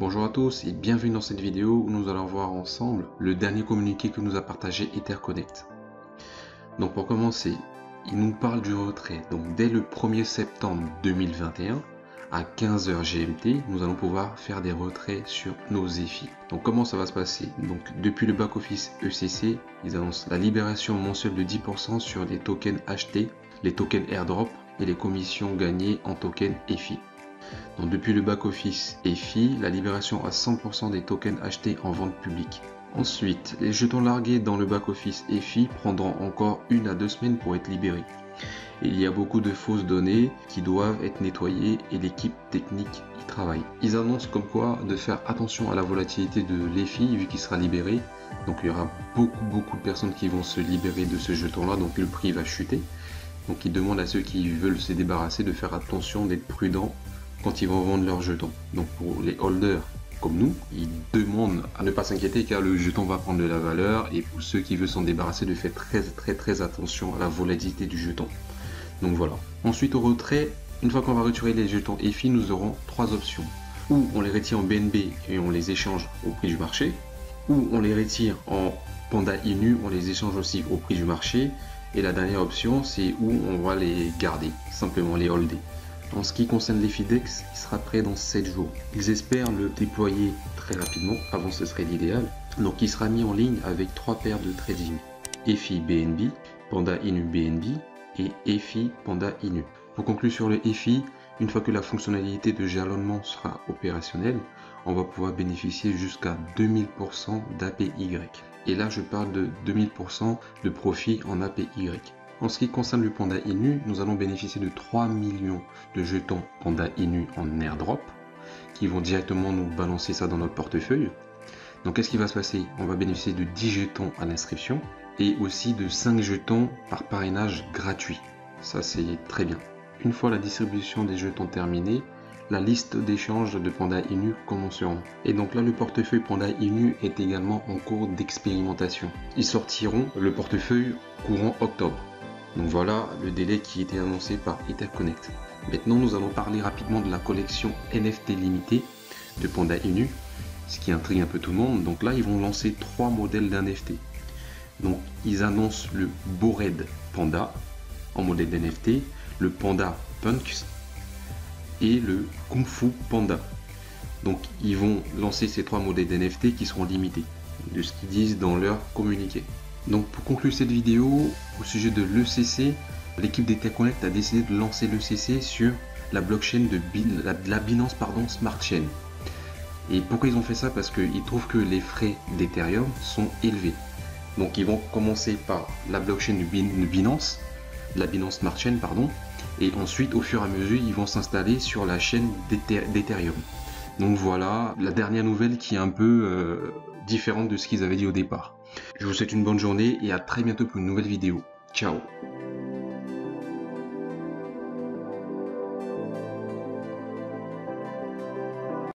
Bonjour à tous et bienvenue dans cette vidéo où nous allons voir ensemble le dernier communiqué que nous a partagé Etherconnect. Donc pour commencer, il nous parle du retrait. Donc dès le 1er septembre 2021 à 15h GMT, nous allons pouvoir faire des retraits sur nos EFI. Donc comment ça va se passer? Donc depuis le back-office ECC, ils annoncent la libération mensuelle de 10% sur les tokens achetés, les tokens airdrop et les commissions gagnées en tokens EFI. Donc depuis le back-office EFI, la libération à 100% des tokens achetés en vente publique. Ensuite, les jetons largués dans le back-office EFI prendront encore 1 à 2 semaines pour être libérés. Et il y a beaucoup de fausses données qui doivent être nettoyées et l'équipe technique y travaille. Ils annoncent comme quoi de faire attention à la volatilité de l'EFI vu qu'il sera libéré. Donc il y aura beaucoup de personnes qui vont se libérer de ce jeton-là, donc le prix va chuter. Donc ils demandent à ceux qui veulent se débarrasser de faire attention, d'être prudents quand ils vont vendre leurs jetons. Donc pour les holders comme nous, ils demandent à ne pas s'inquiéter car le jeton va prendre de la valeur, et pour ceux qui veulent s'en débarrasser, de faire très attention à la volatilité du jeton. Donc voilà. Ensuite au retrait, une fois qu'on va retirer les jetons EFI, nous aurons 3 options. Ou on les retire en BNB et on les échange au prix du marché, ou on les retire en Panda Inu, on les échange aussi au prix du marché, et la dernière option c'est où on va les garder, simplement les holder. En ce qui concerne l'EFIDEX, il sera prêt dans 7 jours. Ils espèrent le déployer très rapidement, avant ce serait l'idéal. Donc il sera mis en ligne avec 3 paires de trading. EFI BNB, Panda Inu BNB et EFI Panda Inu. Pour conclure sur le EFI, une fois que la fonctionnalité de jalonnement sera opérationnelle, on va pouvoir bénéficier jusqu'à 2000% d'APY. Et là je parle de 2000% de profit en APY. En ce qui concerne le Panda Inu, nous allons bénéficier de 3 millions de jetons Panda Inu en airdrop qui vont directement nous balancer ça dans notre portefeuille. Donc qu'est-ce qui va se passer? On va bénéficier de 10 jetons à l'inscription et aussi de 5 jetons par parrainage gratuit. Ça c'est très bien. Une fois la distribution des jetons terminée, la liste d'échanges de Panda Inu commenceront. Et donc là le portefeuille Panda Inu est également en cours d'expérimentation. Ils sortiront le portefeuille courant octobre. Donc voilà le délai qui était annoncé par Etherconnect. Maintenant nous allons parler rapidement de la collection NFT limitée de Panda Inu, ce qui intrigue un peu tout le monde. Donc là ils vont lancer 3 modèles d'NFT. Donc ils annoncent le Bored Panda en modèle d'NFT, le Panda Punks et le Kung Fu Panda. Donc ils vont lancer ces 3 modèles d'NFT qui seront limités, de ce qu'ils disent dans leur communiqué. Donc pour conclure cette vidéo au sujet de l'ECC, l'équipe d'Etherconnect a décidé de lancer l'ECC sur la blockchain de la Binance Smart Chain. Et pourquoi ils ont fait ça? Parce qu'ils trouvent que les frais d'Ethereum sont élevés. Donc ils vont commencer par la blockchain de Binance, la Binance Smart Chain et ensuite au fur et à mesure ils vont s'installer sur la chaîne d'Ethereum. Donc voilà la dernière nouvelle qui est un peu différente de ce qu'ils avaient dit au départ. Je vous souhaite une bonne journée et à très bientôt pour une nouvelle vidéo. Ciao!